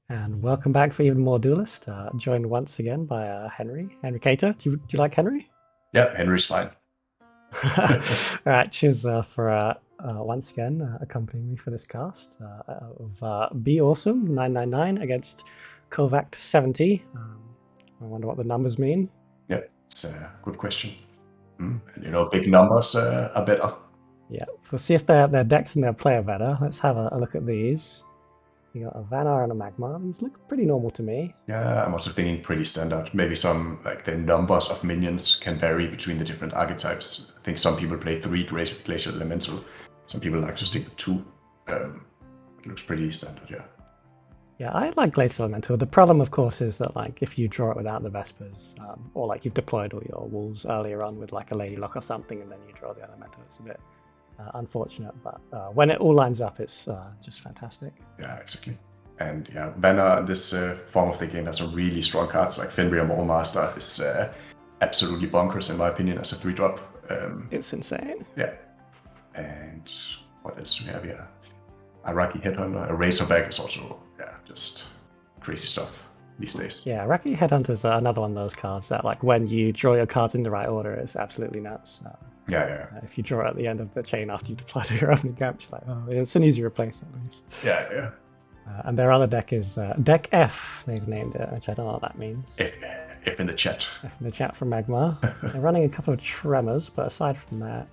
And welcome back for even more Duelyst. Joined once again by Henrykator. Do you like Henry? Yeah, Henry's fine. All right, cheers for once again accompanying me for this cast of BAwesome999 against Kovacd70. I wonder what the numbers mean. Yeah, it's a good question. And big numbers are better. Yeah, we'll see if their decks and their play are better. Let's have a look at these. You got a Vanar and a Magmar. These look pretty normal to me. Yeah, I'm also thinking pretty standard. Maybe some, like the numbers of minions can vary between the different archetypes. I think some people play 3 Glacial Elemental. Some people like to stick with 2. It looks pretty standard, yeah. Yeah, I like Glacial Elemental. The problem, of course, is that like if you draw it without the Vespers, or like you've deployed all your wolves earlier on with like a Lady Lock or something, and then you draw the Elemental, it's a bit unfortunate. But when it all lines up, it's just fantastic. Yeah, exactly. And yeah, Vanar, this form of the game has some really strong cards, like Fenrir Maulmaster is absolutely bonkers in my opinion as a 3-drop. It's insane. Yeah. And what else do we have here? Iraqi Headhunter, a Razorback is also, just crazy stuff these days. Yeah, Iraqi Headhunter is another one of those cards that, like, when you draw your cards in the right order, it's absolutely nuts. Yeah. If you draw it at the end of the chain after you deploy to your opening camp, it's like, oh, it's an easy replace at least. Yeah. And their other deck is Deck F, they've named it, which I don't know what that means. F in the chat. F in the chat from Magmar. They're running a couple of Tremors, but aside from that,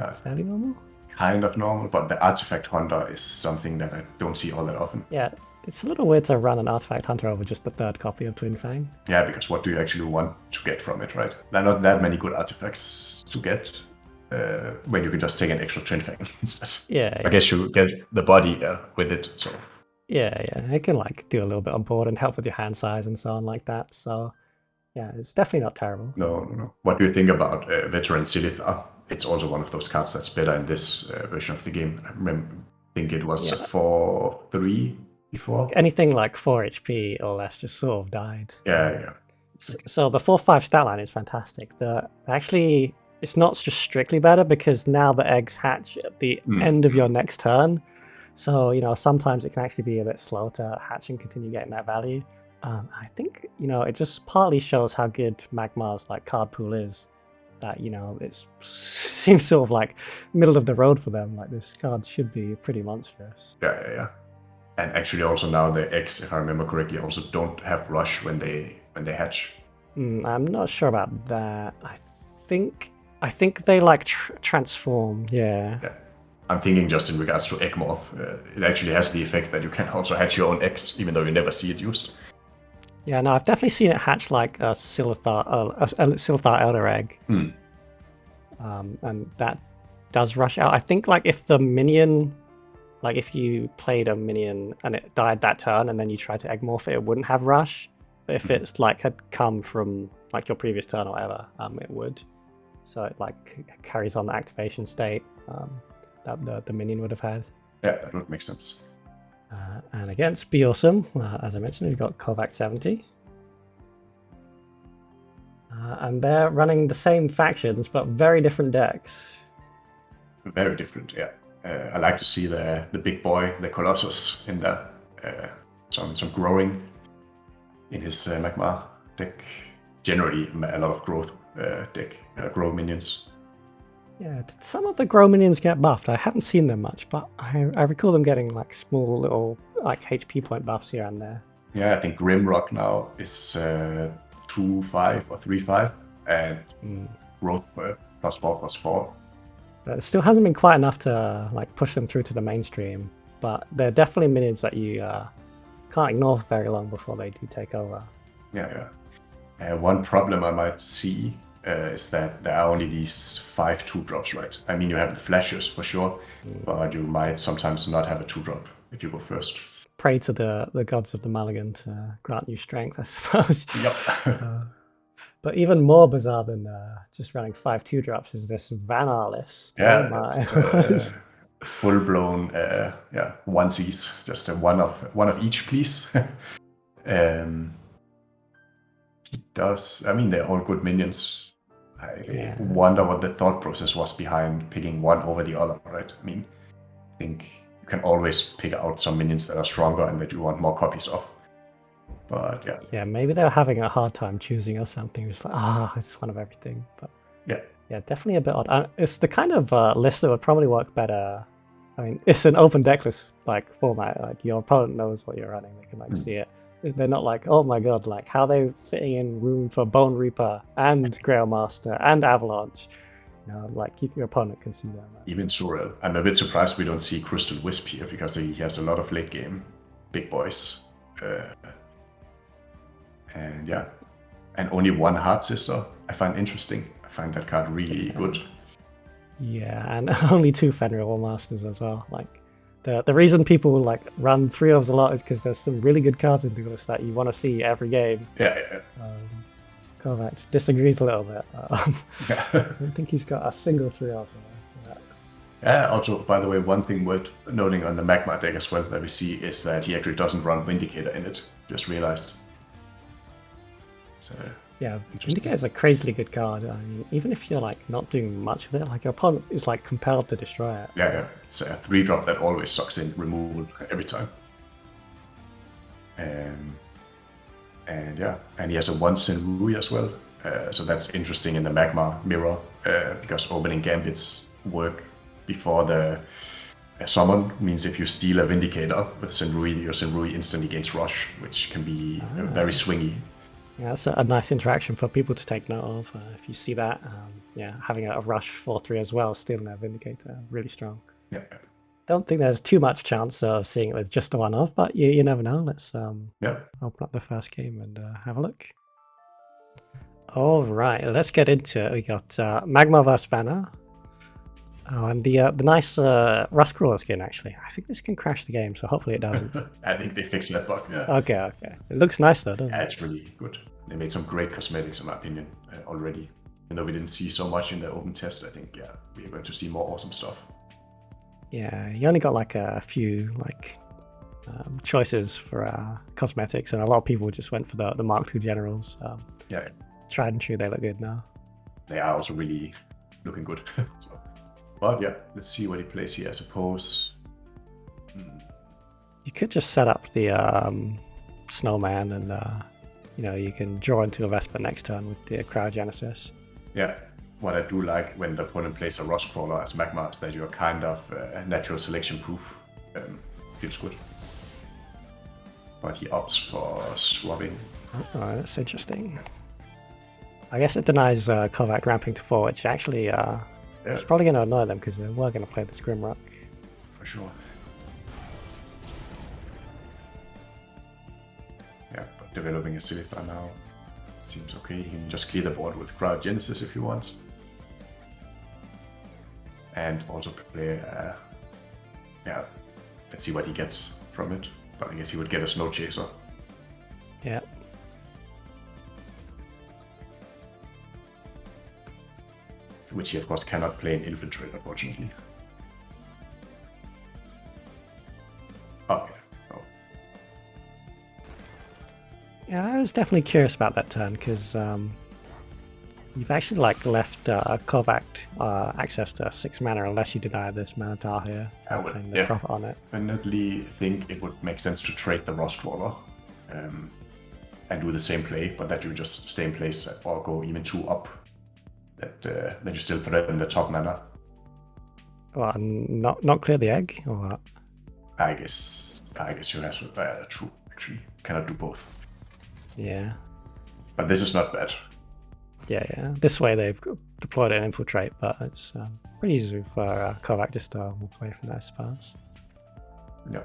it's fairly normal. Kind of normal, but the Artifact Hunter is something that I don't see all that often. Yeah, it's a little weird to run an Artifact Hunter over just the 3rd copy of Twin Fang. Yeah, because what do you actually want to get from it, right? There are not that many good artifacts to get when you can just take an extra Twin Fang instead. Yeah. I guess you get the body with it, so... Yeah, it can like do a little bit on board and help with your hand size and so on like that. So yeah, it's definitely not terrible. No. What do you think about Veteran Silithar? It's also one of those cards that's better in this version of the game. I think it was 4-3 before. Anything like 4 HP or less just sort of died. Yeah. So the 4/5 stat line is fantastic. Actually, it's not just strictly better because now the eggs hatch at the end of your next turn. So, sometimes it can actually be a bit slow to hatch and continue getting that value. I think, it just partly shows how good Magmar's like card pool is. That, it seems sort of like middle of the road for them. Like this card should be pretty monstrous. Yeah. And actually also now the eggs, if I remember correctly, also don't have rush when they hatch. I'm not sure about that. I think they like transform, yeah. I'm thinking just in regards to egg morph, it actually has the effect that you can also hatch your own eggs, even though you never see it used. Yeah, no, I've definitely seen it hatch like a Silithar Elder Egg. And that does rush out. I think like if the minion, like if you played a minion and it died that turn and then you tried to egg morph it, it wouldn't have rush. But if it's like had come from like your previous turn or whatever, it would. So it like carries on the activation state that the minion would have had. Yeah, that would make sense. And against BAwesome, as I mentioned, we've got Kovacd70. And they're running the same factions, but very different decks. Very different, yeah. I like to see the big boy, the Colossus, in there. Some growing in his Magmar deck. Generally, a lot of growth deck, grow minions. Yeah, did some of the grow minions get buffed? I haven't seen them much, but I recall them getting like small little like HP point buffs here and there. Yeah, I think Grimrock now is 2/5 or 3/5, and growth +4/+4. It still hasn't been quite enough to like push them through to the mainstream, but they're definitely minions that you can't ignore for very long before they do take over. Yeah. One problem I might see is that there are only these 5 2-drops, right? I mean, you have the flashes for sure, but you might sometimes not have a 2-drop if you go first. Pray to the gods of the Mulligan to grant you strength, I suppose. Yep. But even more bizarre than just running 5 2-drops is this Vanar list. Yeah, it's full-blown onesies. Just one of each, please. They're all good minions. I wonder what the thought process was behind picking one over the other, right? I think you can always pick out some minions that are stronger and that you want more copies of. But yeah. Yeah, maybe they were having a hard time choosing or something. It's like, I just want of everything. But yeah, definitely a bit odd. It's the kind of list that would probably work better. I mean, it's an open deck list like format. Like your opponent knows what you're running; they can like see it. They're not like, oh my god, like how they fitting in room for Bone Reaper and Grail Master and Avalanche. You know, like your opponent can see that. Even Sorel, I'm a bit surprised we don't see Crystal Wisp here because he has a lot of late game big boys. And yeah, and only one Heart Sister I find interesting. I find that card really good. Yeah, and only 2 Fenrir Masters as well. Like the reason people like run 3 ofs a lot is because there's some really good cards in Duelyst that you want to see every game. Yeah. Kovacd disagrees a little bit. I don't think he's got a single 3 of. Yeah, also, by the way, one thing worth noting on the Magma deck as well that we see is that he actually doesn't run Vindicator in it. Just realized. So, yeah, Vindicator is a crazily good card. I mean, even if you're like not doing much of it, like your opponent is like compelled to destroy it. Yeah. It's a 3-drop that always sucks in removal every time. And yeah, and he has a 1 Senrui as well. So that's interesting in the Magma mirror because opening gambits work before the summon. Means if you steal a Vindicator with Senrui, your Senrui instantly gains Rush, which can be very swingy. Yeah, that's a nice interaction for people to take note of. If you see that, yeah, having a Rush 4/3 as well, stealing that Vindicator, really strong. Yeah. Don't think there's too much chance of seeing it with just a one-off, but you never know. Let's open up the first game and have a look. All right, let's get into it. We got Magma vs Banner. Oh, and the nice Rust Crawler skin, actually. I think this can crash the game, so hopefully it doesn't. I think they fixed that bug, yeah. Okay. It looks nice, though, doesn't it? Yeah, it's really good. They made some great cosmetics, in my opinion, already. Even though we didn't see so much in the open test, I think, yeah, we're going to see more awesome stuff. Yeah, you only got like a few like choices for cosmetics, and a lot of people just went for the Mark II Generals. Yeah. Tried and true, they look good now. They are also really looking good. So. But yeah, let's see what he plays here, I suppose. You could just set up the Snowman and you can draw into a Vesper next turn with the Cryogenesis. Yeah, what I do like when the opponent plays a Rust Crawler as Magma is that you're kind of natural selection proof. Feels good. But he opts for swapping. Oh, that's interesting. I guess it denies Kovacd ramping to 4, which actually it's probably going to annoy them because they were going to play this Grimrock. For sure. Yeah, but developing a Silithar now seems okay. You can just clear the board with Cryogenesis if you want. And also play, let's see what he gets from it. But I guess he would get a Snow Chaser. Yeah. Which he of course cannot play in Infiltrate, unfortunately. Oh, yeah. Oh. Yeah, I was definitely curious about that turn because you've actually like left Kovacd access to 6 mana unless you deny this Manatar here. I would, the profit on it. I definitely think it would make sense to trade the Rust Crawler and do the same play, but that you just stay in place or go even 2 up. That you still threaten the top mana. Well, not clear the egg or what? I guess you have to. True, actually, cannot do both. Yeah. But this is not bad. Yeah. This way they've deployed an Infiltrate, but it's pretty easy for Kovacd just to walk away from that spars. Yeah.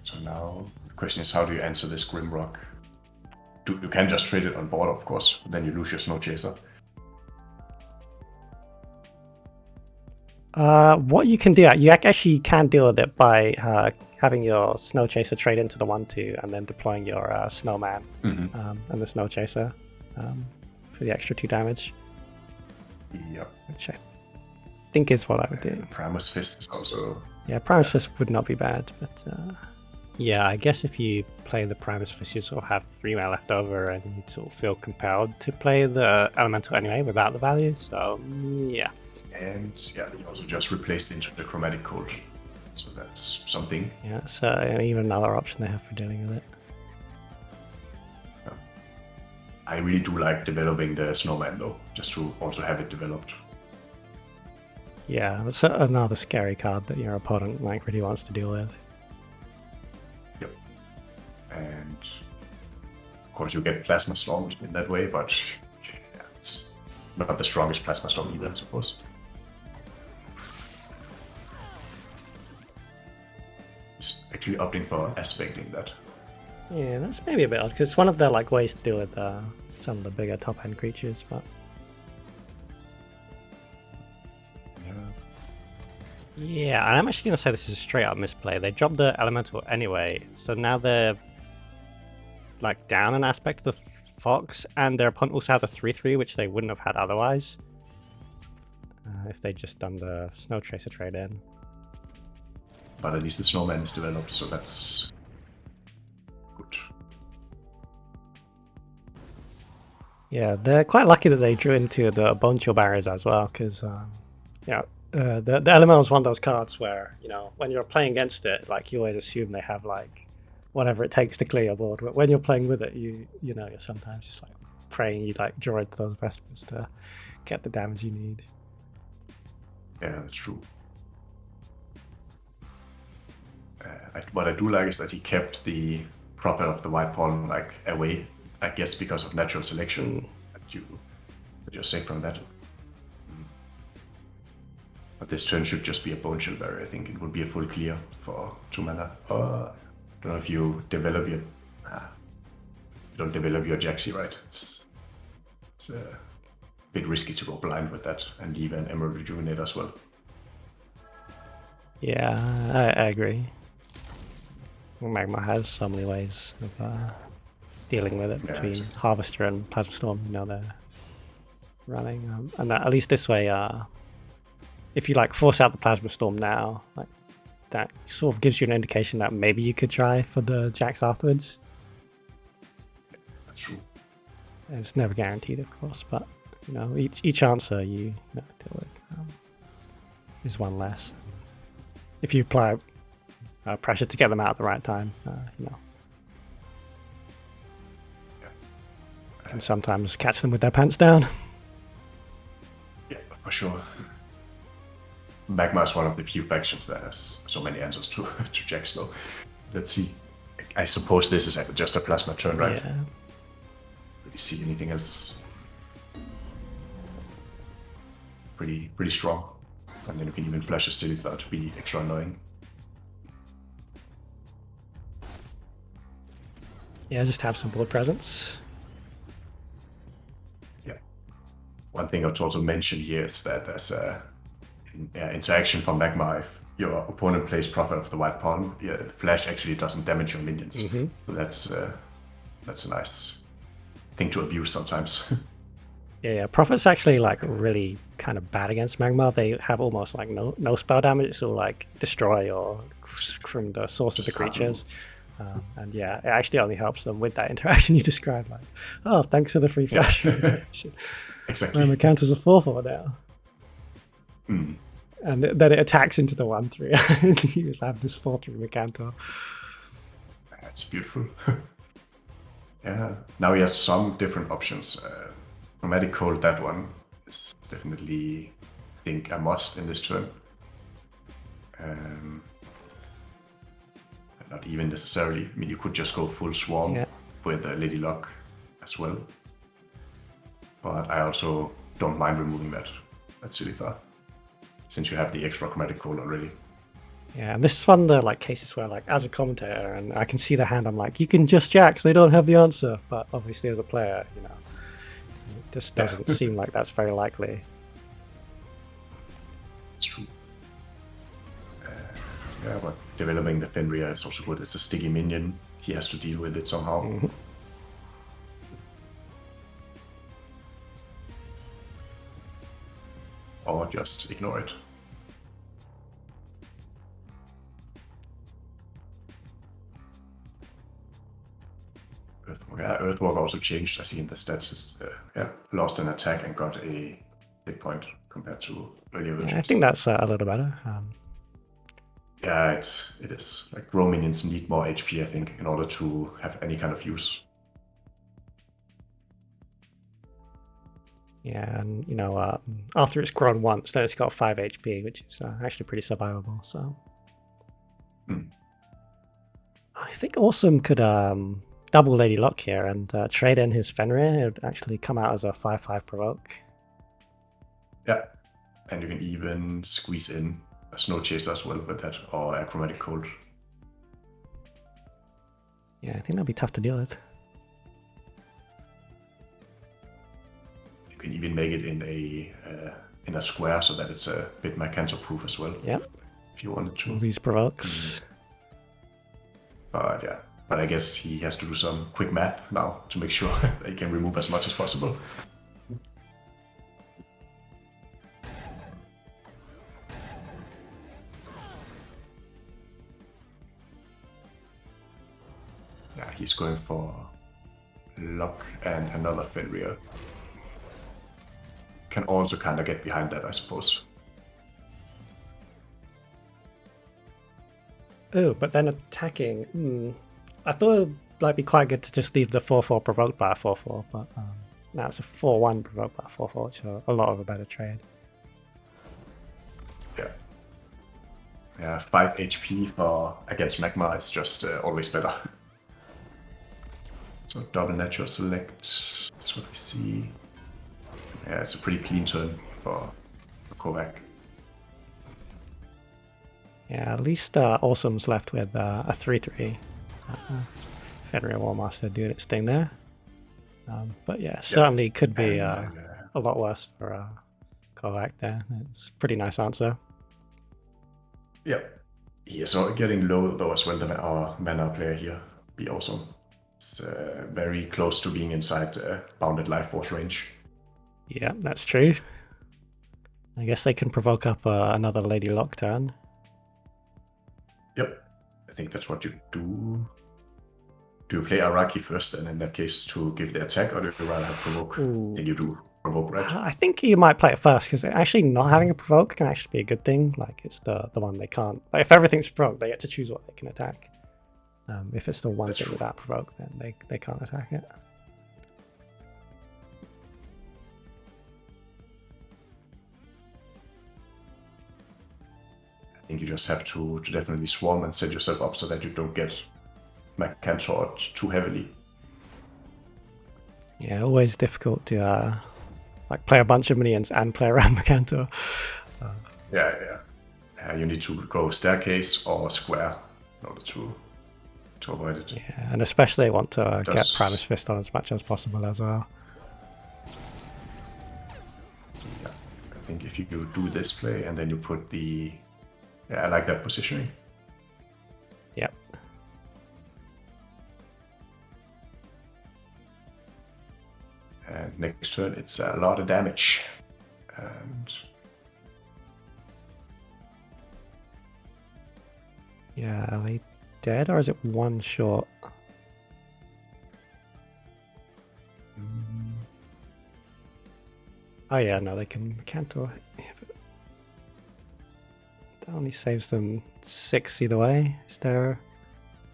So now the question is, how do you answer this Grimrock? You can just trade it on board, of course, then you lose your Snow Chaser. What you can do, you actually can deal with it by having your Snow Chaser trade into the 1/2 and then deploying your Snowman and the Snow Chaser for the extra 2 damage. Yep. Which I think is what I would do. Primus Fist is also... Yeah, Primus Fist would not be bad, but... yeah, I guess if you play the Primus Fist, you sort of have 3 mana left over and you sort of feel compelled to play the Elemental anyway without the value, so yeah. And yeah, he also just replaced into the Chromatic Cold. So that's something. Yeah, so even another option they have for dealing with it. I really do like developing the snowman though, just to also have it developed. Yeah, that's another scary card that your opponent like really wants to deal with. Yep. And of course you get Plasma Stormed in that way, but yeah, it's not the strongest Plasma Storm either, I suppose. He's actually opting for aspecting that. Yeah, that's maybe a bit odd, because it's one of their like ways to deal with some of the bigger top-end creatures, but... Yeah, I'm actually going to say this is a straight-up misplay. They dropped the Elemental anyway, so now they're like down an aspect of the Fox, and their opponent also had the 3/3, which they wouldn't have had otherwise. If they'd just done the Snow Tracer trade in. But at least the snowman is developed, so that's good. Yeah, they're quite lucky that they drew into the Bone Chill barriers as well, because the Elemental is one of those cards where, you know, when you're playing against it, like, you always assume they have like whatever it takes to clear your board. But when you're playing with it, you know, you're sometimes just like praying you like draw into those vestments to get the damage you need. Yeah, that's true. What I do like is that he kept the Prophet of the White Pollen like away, I guess because of natural selection. That you're safe from that. But this turn should just be a Bone Chill barrier. I think it would be a full clear for 2 mana. I don't know if you develop your... you don't develop your Jaxi, right? It's a bit risky to go blind with that and leave an Emerald Rejuvenate as well. Yeah, I agree. Magma has so many ways of dealing with it between Harvester and Plasma Storm. You know, they're running, and at least this way, if you like force out the Plasma Storm now, like that sort of gives you an indication that maybe you could try for the Jax afterwards. That's true. And it's never guaranteed, of course, but you know, each answer you deal with is one less. If you apply pressure to get them out at the right time, you know, can sometimes catch them with their pants down. Yeah, for sure. Magma is one of the few factions that has so many answers to Jax, though. Let's see. I suppose this is just a plasma turn, right? Yeah. Really see anything else? Pretty strong. And then you can even flash a Silithar to be extra annoying. Yeah, just have some board presence. Yeah. One thing I've also mentioned here is that there's a interaction from Magma. If your opponent plays Prophet of the White Pawn, the flash actually doesn't damage your minions. Mm-hmm. So that's a nice thing to abuse sometimes. Yeah, Prophet's actually like really kind of bad against Magma. They have almost like no spell damage. It's all like destroy or from the source of the creatures. And yeah, it actually only helps them with that interaction you described. Like, oh, thanks for the free flash. Exactly. My counter's a 4/4 now. Mm. And then it attacks into the 1/3. You have this 4/3 Mythron. That's beautiful. Yeah. Now he has some different options. Chromatic Cold, that one is definitely, I think, a must in this turn. Not even necessarily. I mean, you could just go full Swarm with Lady Luck as well. But I also don't mind removing that Silithar, since you have the extra Chromatic Cold already. Yeah, and this is one of the like cases where, like, as a commentator, and I can see the hand, I'm like, you can just Jax, they don't have the answer. But obviously, as a player, you know, it just doesn't seem like that's very likely. It's true. Yeah, but developing the Fenrir is also good. It's a sticky minion. He has to deal with it somehow. Mm-hmm. Or just ignore it. Earthwalk also changed. I see in the stats, lost an attack and got a hit point compared to earlier versions. Yeah, I think that's a little better. Yeah, it is. Like, grow minions need more HP, I think, in order to have any kind of use. Yeah, and you know, after it's grown once, then it's got 5 HP, which is actually pretty survivable. So I think Awesome could double Lady Luck here and trade in his Fenrir. It would actually come out as a 5/5 provoke. Yeah, and you can even squeeze in a Snow Chaser as well with that, or a Chromatic Cold. Yeah, I think that'd be tough to deal with. You can even make it in a square so that it's a bit Mythron proof as well. Yep. If you wanted to. All these provokes. But yeah, but I guess he has to do some quick math now to make sure that he can remove as much as possible. Yeah, he's going for Luck and another Fenrir. Can also kind of get behind that, I suppose. Oh, but then attacking. I thought it'd be quite good to just leave the 4/4 provoked by a 4/4, but now it's a 4/1 provoked by a 4/4, which is a lot of a better trade. Yeah. Yeah, 5 HP for against Magma is just always better. So double natural select, that's what we see. Yeah, it's a pretty clean turn for Kovacd. Yeah, at least Awesome's left with a 3/3. Fenrir Warmaster doing its thing there. But yeah, certainly could be a lot worse for Kovacd there. It's a pretty nice answer. Yep. He is getting low though as well than our mana player here. BAwesome. It's very close to being inside bounded life force range. Yeah, that's true. I guess they can provoke up another Lady Luck turn. Yep. I think that's what you do. Do you play Araki first then in that case to give the attack, or do you rather have provoke? Ooh. I think you do provoke, right? I think you might play it first, because actually not having a provoke can actually be a good thing. Like, it's the one they can't. Like, if everything's provoked, they get to choose what they can attack. If it's the one thing without provoke, then they can't attack it. I think you just have to definitely swarm and set yourself up so that you don't get Mythron too heavily. Yeah, always difficult to like play a bunch of minions and play around Mythron. Yeah. You need to go staircase or square in order to avoid it. Yeah, and especially want to get Primus Fist on as much as possible as well. Yeah, I think if you do this play and then you put the... Yeah, I like that positioning. Yep. And next turn, it's a lot of damage. And... Yeah, are they dead or is it one shot? Oh yeah, no, they can Mythron. That only saves them 6 either way. Is there?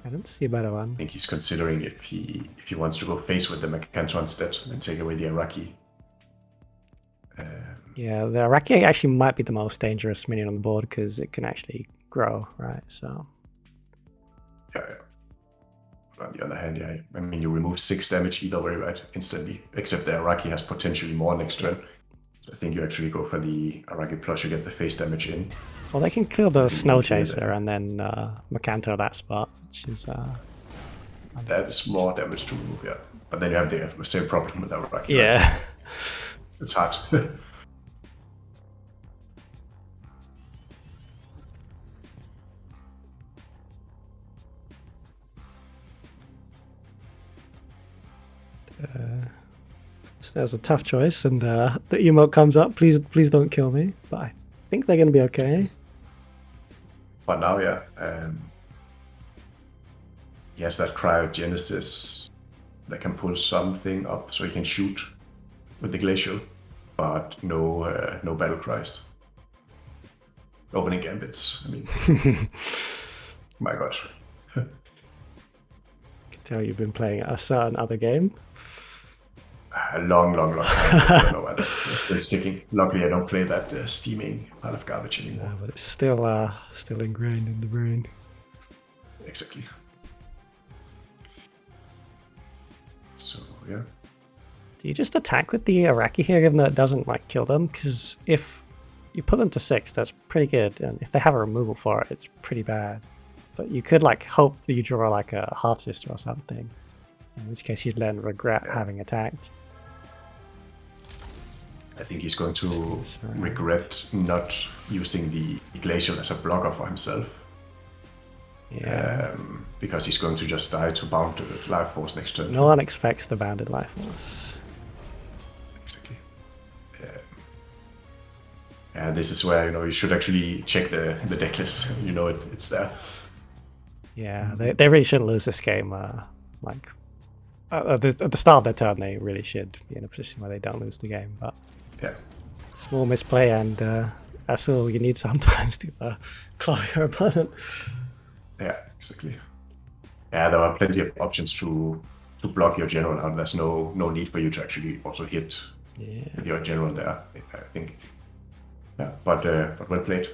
I don't see a better one. I think he's considering if he wants to go face with the Mythron instead and take away the Araki. Yeah, the Araki actually might be the most dangerous minion on the board because it can actually grow, right? So. Yeah. On the other hand, yeah, I mean, you remove 6 damage either way, right? Instantly. Except the Araki has potentially more next turn. So I think you actually go for the Araki plus you get the face damage in. Well, they can kill the Snow Chaser and then Mythron that spot, which is... That's more damage to remove, yeah. But then you have the same problem with Araki. Yeah. Right? It's hard. So there's a tough choice, and the emote comes up. Please don't kill me. But I think they're going to be okay. But now, yeah. He has that cryogenesis that can pull something up so he can shoot with the glacial, but no battle cries. opening gambits. I mean, my God. I can tell you've been playing a certain other game. A long time. I don't know why that's still sticking. Luckily, I don't play that steaming pile of garbage anymore. Yeah, but it's still ingrained in the brain. Exactly. So, yeah. Do you just attack with the Iraqi here, even though it doesn't like kill them? Because if you put them to 6, that's pretty good, and if they have a removal for it, it's pretty bad. But you could like hope that you draw like a Half Sister or something, in which case you'd then regret having attacked. I think he's going to regret not using the Glacial as a blocker for himself. Yeah. Because he's going to just die to Bounded Life Force next turn. No one expects the Bounded Life Force. Exactly. And this is where, you should actually check the deck list. It's there. Yeah, they really shouldn't lose this game. At the start of their turn, they really should be in a position where they don't lose the game. But yeah, small misplay, and that's all you need sometimes to claw your opponent. Yeah, exactly. Yeah, there are plenty of options to block your general out. There's no need for you to actually also hit with your general there, I think. Yeah, but well played.